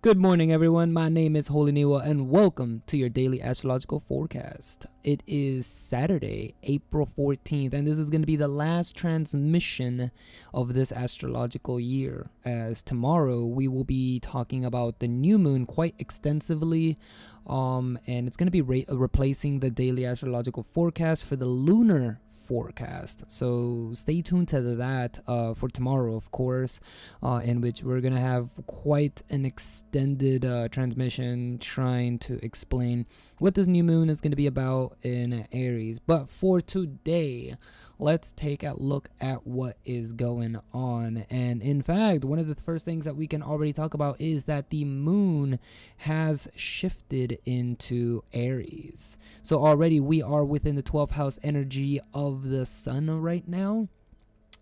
Good morning, everyone. My name is HolyNiwa, and welcome to your daily astrological forecast. It is Saturday, April 14th, and this is going to be the last transmission of this astrological year. As tomorrow, we will be talking about the new moon quite extensively, and it's going to be replacing the daily astrological forecast for the lunar forecast. So stay tuned to that for tomorrow, of course, in which we're gonna have quite an extended transmission trying to explain what this new moon is going to be about in Aries. But for today, let's take a look at what is going on. And in fact, one of the first things that we can already talk about is that the moon has shifted into Aries. So already we are within the 12th house energy of the sun right now,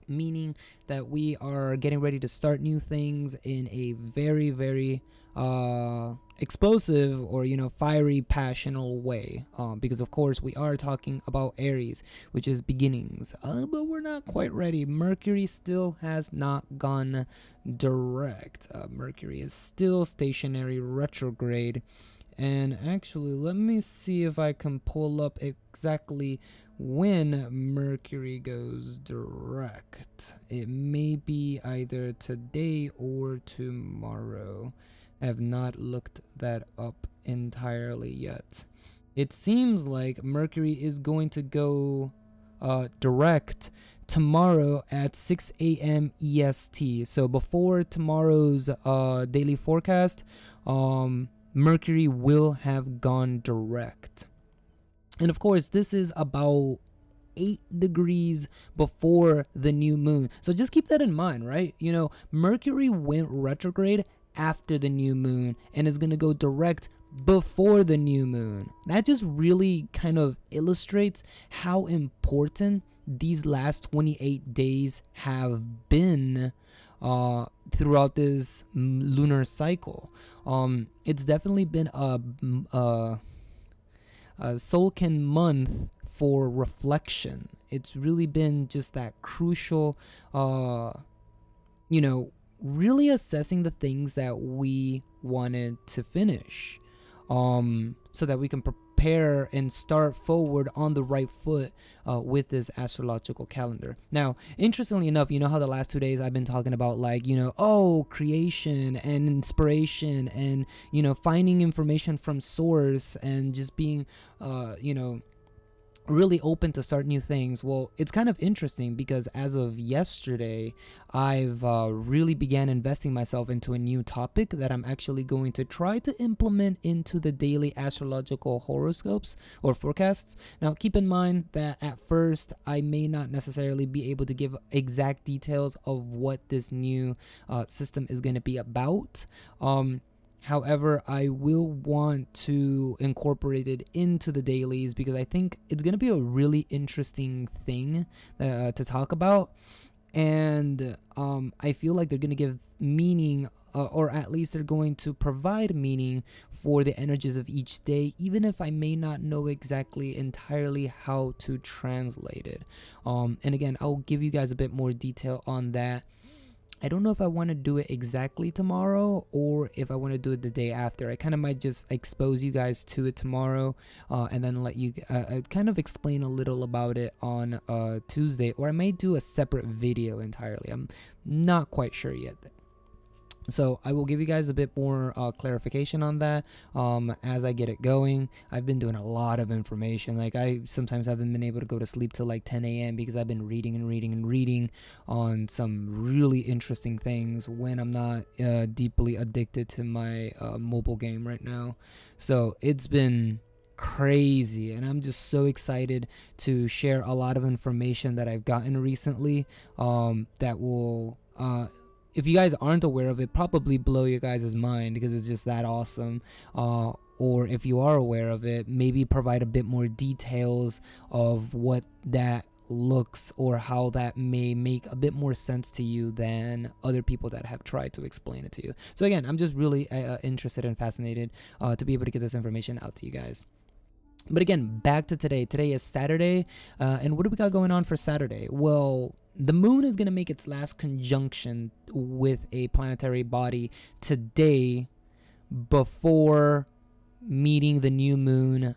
meaning that we are getting ready to start new things in a very explosive or fiery passional way, because of course we are talking about Aries, which is beginnings, but we're not quite ready. Mercury still has not gone direct. Mercury is still stationary retrograde. And actually, let me see if I can pull up exactly when Mercury goes direct. It may be either today or tomorrow. I have not looked that up entirely yet. It seems like Mercury is going to go direct tomorrow at 6 a.m. EST. So before tomorrow's daily forecast, Mercury will have gone direct. And of course, this is about 8 degrees before the new moon. So just keep that in mind, right? Mercury went retrograde after the new moon and is going to go direct before the new moon. That just really kind of illustrates how important these last 28 days have been throughout this lunar cycle. It's definitely been a Solkan month for reflection. It's really been just that crucial, really assessing the things that we wanted to finish, so that we can prepare and start forward on the right foot with this astrological calendar. Now, interestingly enough, you know how the last 2 days I've been talking about creation and inspiration and finding information from source and just being really open to start new things. Well, it's kind of interesting because as of yesterday, I've really began investing myself into a new topic that I'm actually going to try to implement into the daily astrological horoscopes or forecasts. Now, keep in mind that at first, I may not necessarily be able to give exact details of what this new system is going to be about. However, I will want to incorporate it into the dailies because I think it's going to be a really interesting thing to talk about. And I feel like they're going to give meaning, or at least they're going to provide meaning for the energies of each day, even if I may not know exactly entirely how to translate it. And again, I'll give you guys a bit more detail on that. I don't know if I want to do it exactly tomorrow or if I want to do it the day after. I kind of might just expose you guys to it tomorrow and then let you kind of explain a little about it on Tuesday, or I may do a separate video entirely. I'm not quite sure yet. So I will give you guys a bit more clarification on that as I get it going. I've been doing a lot of information. Like, I sometimes haven't been able to go to sleep till like 10 a.m. because I've been reading on some really interesting things when I'm not deeply addicted to my mobile game right now. So it's been crazy, and I'm just so excited to share a lot of information that I've gotten recently that will if you guys aren't aware of it, probably blow your guys' mind because it's just that awesome. Or if you are aware of it, maybe provide a bit more details of what that looks or how that may make a bit more sense to you than other people that have tried to explain it to you. So again, I'm just really interested and fascinated to be able to get this information out to you guys. But again, back to today. Today is Saturday, and what do we got going on for Saturday? Well, the moon is going to make its last conjunction with a planetary body today before meeting the new moon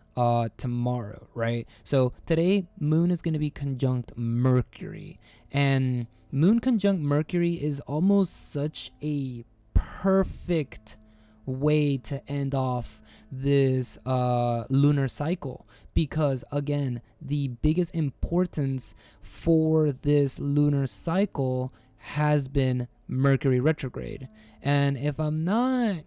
tomorrow, right? So today moon is going to be conjunct Mercury, and moon conjunct Mercury is almost such a perfect way to end off this lunar cycle, because again, the biggest importance for this lunar cycle has been Mercury retrograde. And if I'm not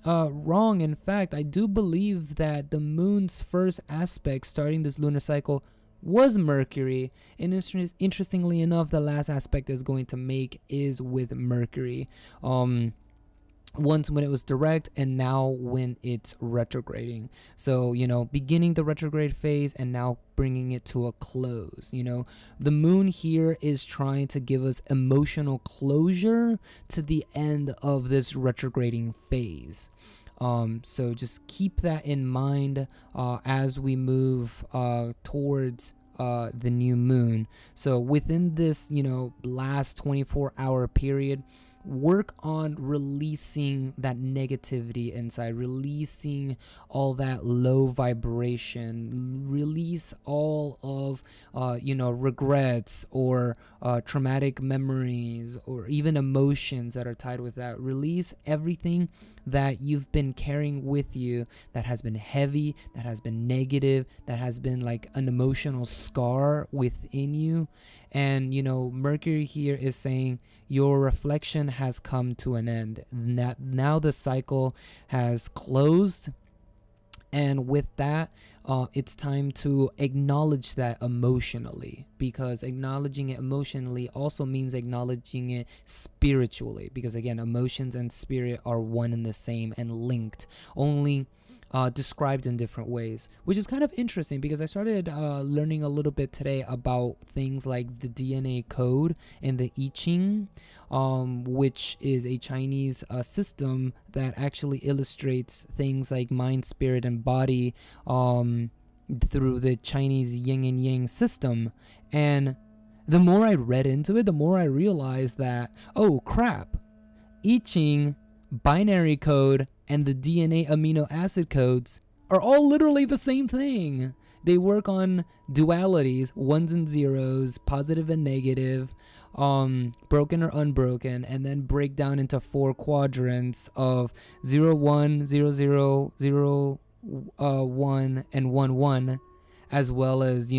wrong, in fact, I do believe that the moon's first aspect starting this lunar cycle was Mercury. And interestingly enough, the last aspect is going to make is with Mercury. Once when it was direct, and now when it's retrograding. So, beginning the retrograde phase and now bringing it to a close. The moon here is trying to give us emotional closure to the end of this retrograding phase. So just keep that in mind as we move towards the new moon. So within this, last 24-hour period, work on releasing that negativity inside, releasing all that low vibration, release all of regrets or traumatic memories or even emotions that are tied with that. Release everything that you've been carrying with you that has been heavy, that has been negative, that has been like an emotional scar within you. And Mercury here is saying your reflection has come to an end. Now the cycle has closed, and with that, it's time to acknowledge that emotionally, because acknowledging it emotionally also means acknowledging it spiritually, because again, emotions and spirit are one and the same and linked, only described in different ways, which is kind of interesting because I started learning a little bit today about things like the DNA code and the I Ching, which is a Chinese system that actually illustrates things like mind, spirit, and body through the Chinese yin and yang system. And the more I read into it, the more I realized that, oh crap, I Ching, binary code, and the DNA amino acid codes are all literally the same thing. They work on dualities, ones and zeros, positive and negative, broken or unbroken, and then break down into 4 quadrants of 0, 1, 0, 0, 0, 1, and 1, 1, as well as,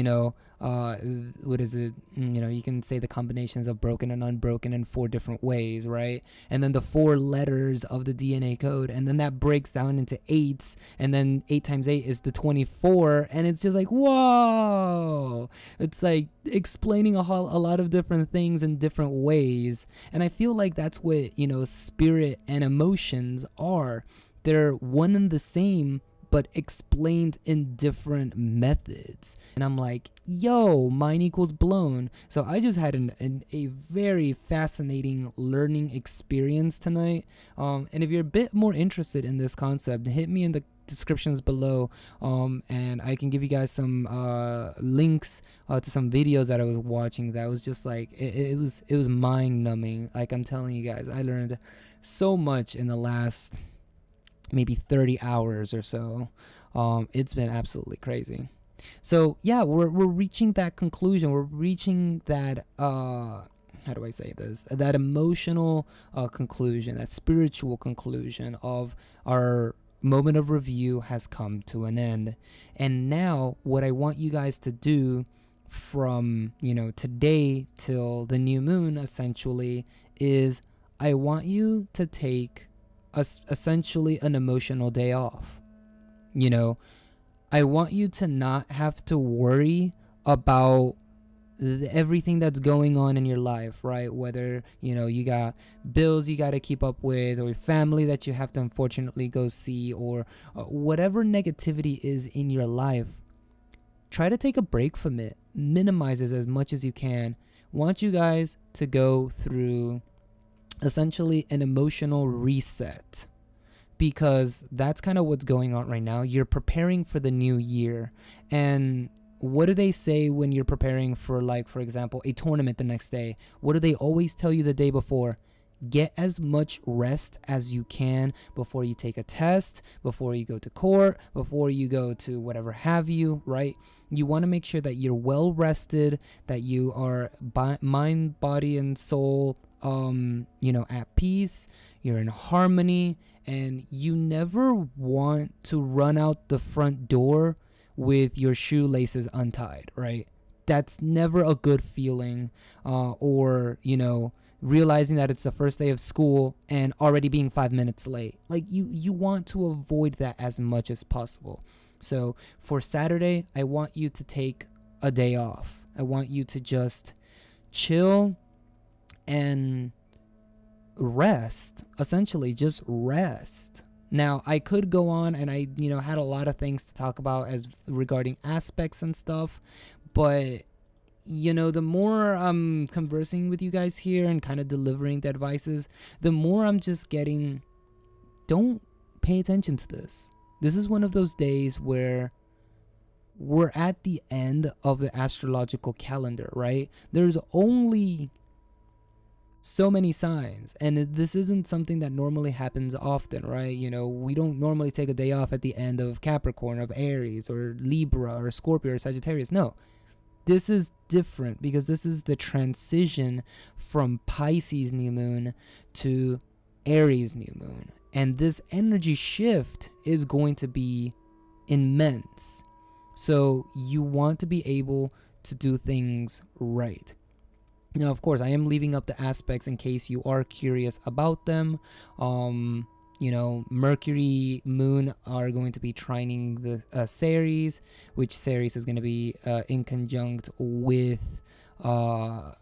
what is it? You can say the combinations of broken and unbroken in 4 different ways, right? And then the 4 letters of the DNA code, and then that breaks down into 8s, and then 8 times 8 is the 24, and it's just like, whoa! It's like explaining a lot of different things in different ways, and I feel like that's what, spirit and emotions are. They're one and the same, but explained in different methods. And I'm like, yo, mind equals blown. So I just had a very fascinating learning experience tonight. And if you're a bit more interested in this concept, hit me in the descriptions below, and I can give you guys some links to some videos that I was watching that was just like, it was mind numbing. Like I'm telling you guys, I learned so much in the last maybe 30 hours or so. It's been absolutely crazy. So yeah, we're reaching that conclusion. We're reaching that how do I say this? That emotional conclusion, that spiritual conclusion of our moment of review has come to an end. And now what I want you guys to do from, today till the new moon essentially is I want you to take essentially an emotional day off. I want you to not have to worry about everything that's going on in your life, right? Whether you got bills you got to keep up with, or family that you have to unfortunately go see, or whatever negativity is in your life. Try to take a break from it, minimize it as much as you can. Want you guys to go through essentially an emotional reset, because that's kind of what's going on right now. You're preparing for the new year, and what do they say when you're preparing for, like, for example, a tournament the next day? What do they always tell you the day before? Get as much rest as you can before you take a test, before you go to court, before you go to whatever have you, right? You want to make sure that you're well rested, that you are mind, body, and soul, at peace, you're in harmony, and you never want to run out the front door with your shoelaces untied, right? That's never a good feeling. Or realizing that it's the first day of school and already being 5 minutes late. Like you want to avoid that as much as possible. So for Saturday, I want you to take a day off. I want you to just chill and rest, essentially just rest. Now, I could go on and I had a lot of things to talk about as regarding aspects and stuff, but the more I'm conversing with you guys here and kind of delivering the advices, the more I'm just getting, don't pay attention to this. This is one of those days where we're at the end of the astrological calendar, right? There's only so many signs, and this isn't something that normally happens often, right? We don't normally take a day off at the end of Capricorn, of Aries, or Libra, or Scorpio, or Sagittarius. No, this is different because this is the transition from Pisces new moon to Aries new moon, and this energy shift is going to be immense. So you want to be able to do things right. Now, of course, I am leaving up the aspects in case you are curious about them. Mercury, Moon are going to be trining the Ceres, which Ceres is going to be in conjunct with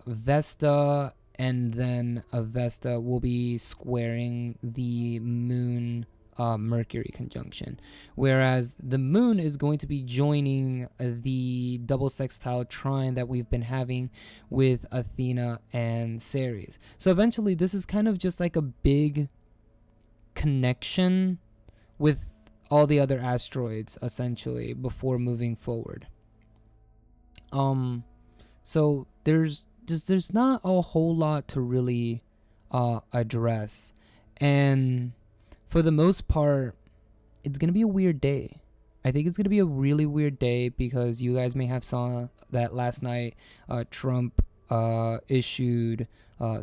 Vesta, and then Vesta will be squaring the Moon Mercury conjunction, whereas the Moon is going to be joining the double sextile trine that we've been having with Athena and Ceres. So eventually this is kind of just like a big connection with all the other asteroids, essentially, before moving forward. So there's not a whole lot to really address, and for the most part, it's going to be a weird day. I think it's going to be a really weird day because you guys may have saw that last night Trump issued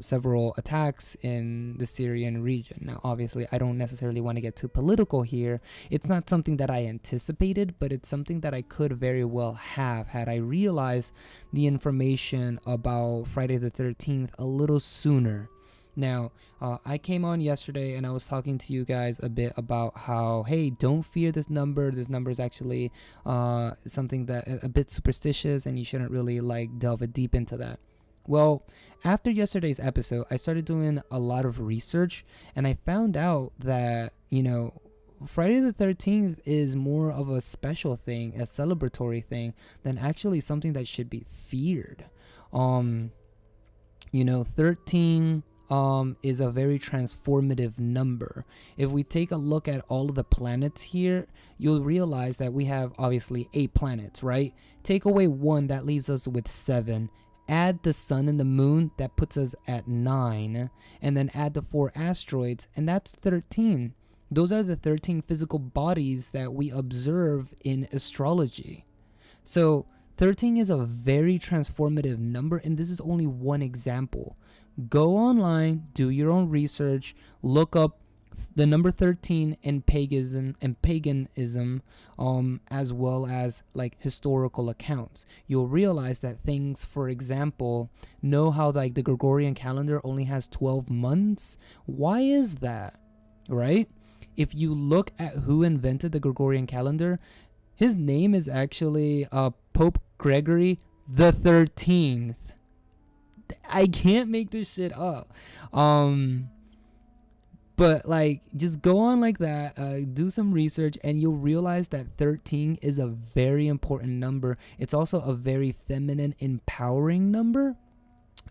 several attacks in the Syrian region. Now, obviously, I don't necessarily want to get too political here. It's not something that I anticipated, but it's something that I could very well have had I realized the information about Friday the 13th a little sooner. Now, I came on yesterday and I was talking to you guys a bit about how, hey, don't fear this number. This number is actually something that a bit superstitious, and you shouldn't really delve deep into that. Well, after yesterday's episode, I started doing a lot of research, and I found out that, Friday the 13th is more of a special thing, a celebratory thing, than actually something that should be feared. 13 is a very transformative number. If we take a look at all of the planets here, you'll realize that we have obviously 8 planets, right? Take away 1, that leaves us with 7. Add the sun and the moon, that puts us at 9. And then add the 4 asteroids, and that's 13. Those are the 13 physical bodies that we observe in astrology. So 13 is a very transformative number, and this is only one example. Go online, do your own research, look up the number 13 in paganism, as well as historical accounts. You'll realize that things, for example, know how the Gregorian calendar only has 12 months. Why is that? Right? If you look at who invented the Gregorian calendar, his name is actually Pope Gregory the 13th. I can't make this shit up. But just go on like that, do some research, and you'll realize that 13 is a very important number. It's also a very feminine, empowering number.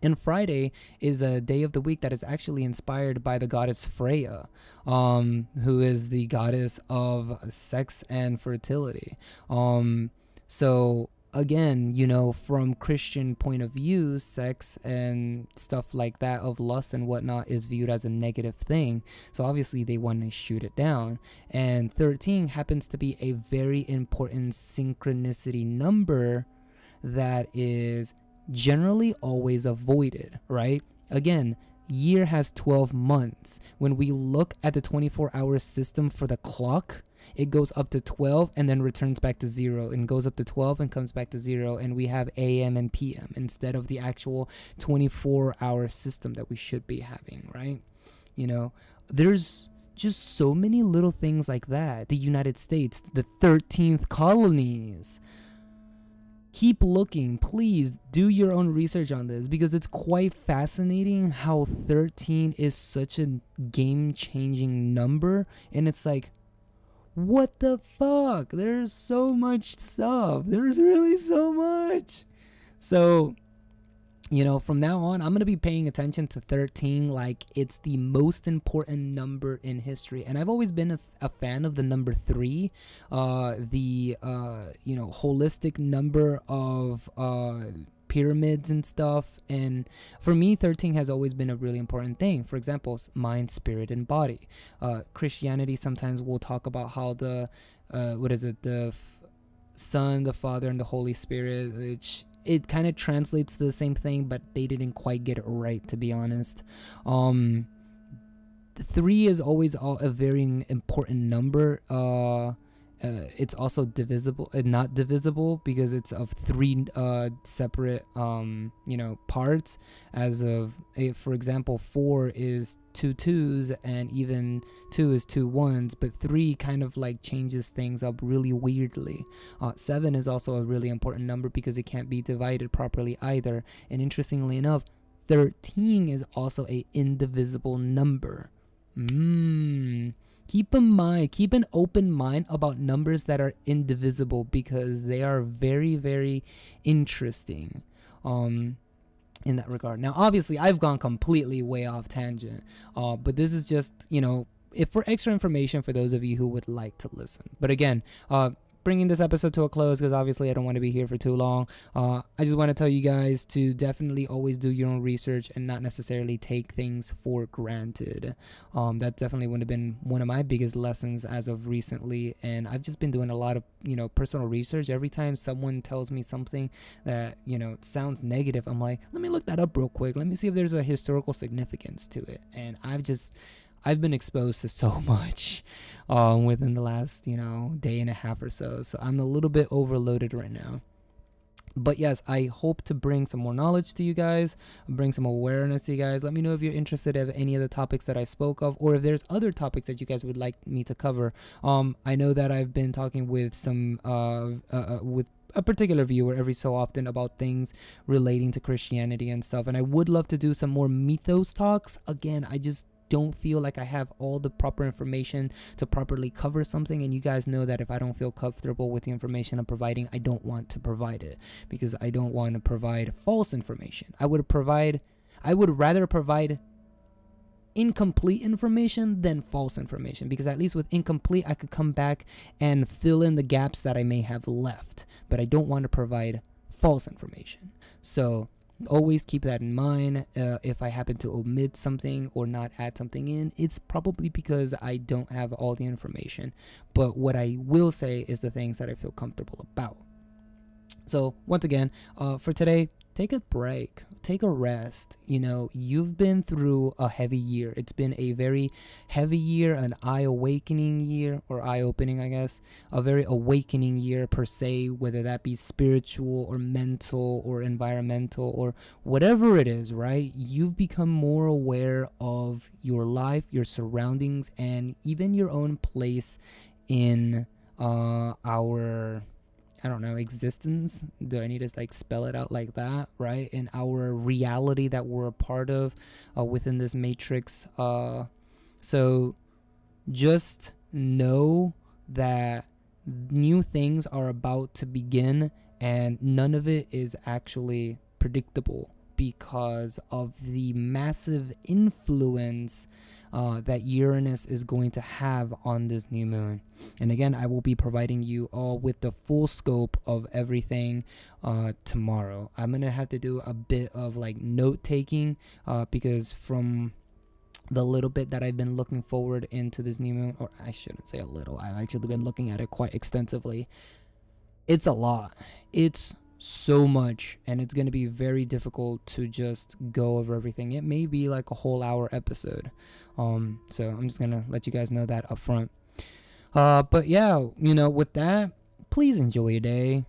And Friday is a day of the week that is actually inspired by the goddess Freya, who is the goddess of sex and fertility. So again, from Christian point of view, sex and stuff like that of lust and whatnot is viewed as a negative thing. So obviously they want to shoot it down. And 13 happens to be a very important synchronicity number that is generally always avoided, right? Again, year has 12 months. When we look at the 24-hour system for the clock, it goes up to 12 and then returns back to 0, and goes up to 12 and comes back to 0, and we have AM and PM instead of the actual 24-hour system that we should be having, right? There's just so many little things like that. The United States, the 13th colonies. Keep looking, please do your own research on this, because it's quite fascinating how 13 is such a game-changing number. And it's like, what the fuck? There's so much stuff. There's really so much. So, from now on, I'm going to be paying attention to 13 like it's the most important number in history. And I've always been a fan of the number 3, the holistic number of pyramids and stuff. And for me, 13 has always been a really important thing. For example, mind, spirit, and body. Christianity, sometimes we'll talk about how the Son, the Father, and the Holy Spirit, which it kind of translates to the same thing, but they didn't quite get it right, to be honest. 3 is always a very important number. It's also divisible, not divisible, because it's of 3 separate parts. As of, for example, 4 is 2 2s, and even 2 is 2 1s, but 3 kind of like changes things up really weirdly. 7 is also a really important number because it can't be divided properly either. And interestingly enough, 13 is also a indivisible number. Keep an open mind about numbers that are indivisible, because they are very, very interesting in that regard. Now, obviously, I've gone completely way off tangent, but this is just, if for extra information for those of you who would like to listen. But again, bringing this episode to a close, because obviously I don't want to be here for too long. I just want to tell you guys to definitely always do your own research and not necessarily take things for granted. That definitely would have been one of my biggest lessons as of recently, and I've just been doing a lot of personal research. Every time someone tells me something that sounds negative, I'm like, let me look that up real quick, let me see if there's a historical significance to it. And I've been exposed to so much within the last, day and a half or so. So I'm a little bit overloaded right now. But yes, I hope to bring some more knowledge to you guys, bring some awareness to you guys. Let me know if you're interested in any of the topics that I spoke of, or if there's other topics that you guys would like me to cover. I know that I've been talking with some with a particular viewer every so often about things relating to Christianity and stuff, and I would love to do some more mythos talks. Again, I just don't feel like I have all the proper information to properly cover something, and you guys know that if I don't feel comfortable with the information I'm providing, I don't want to provide it, because I don't want to provide false information. I would rather provide incomplete information than false information, because at least with incomplete I could come back and fill in the gaps that I may have left, but I don't want to provide false information. So always keep that in mind. If I happen to omit something or not add something in, it's probably because I don't have all the information. But what I will say is the things that I feel comfortable about. So once again, for today, take a break, take a rest. You've been through a heavy year. It's been a very heavy year, an eye-awakening year, or eye-opening, I guess, a very awakening year per se, whether that be spiritual or mental or environmental or whatever it is, right? You've become more aware of your life, your surroundings, and even your own place in our existence. Do I need to spell it out like that, right? In our reality that we're a part of within this matrix. So just know that new things are about to begin, and none of it is actually predictable because of the massive influence that Uranus is going to have on this new moon. And again, I will be providing you all with the full scope of everything tomorrow. I'm gonna have to do a bit of like note taking because from the little bit that I've been looking forward into this new moon, or I shouldn't say a little, I've actually been looking at it quite extensively. It's a lot. It's so much, and it's going to be very difficult to just go over everything. It may be like a whole hour episode. So I'm just going to let you guys know that up front. But yeah, with that, please enjoy your day.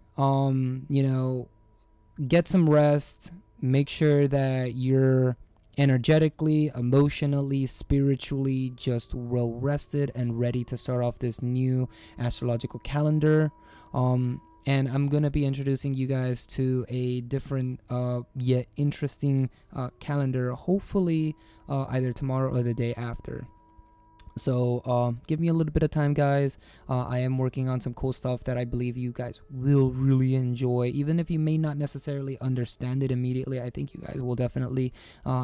Get some rest. Make sure that you're energetically, emotionally, spiritually just well rested and ready to start off this new astrological calendar. And I'm gonna be introducing you guys to a different yet interesting calendar, hopefully either tomorrow or the day after. So give me a little bit of time, guys. I am working on some cool stuff that I believe you guys will really enjoy. Even if you may not necessarily understand it immediately, I think you guys will definitely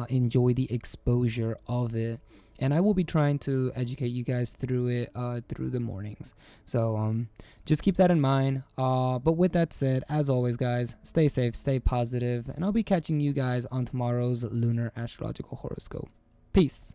enjoy the exposure of it. And I will be trying to educate you guys through it through the mornings. So just keep that in mind. But with that said, as always, guys, stay safe, stay positive, and I'll be catching you guys on tomorrow's lunar astrological horoscope. Peace.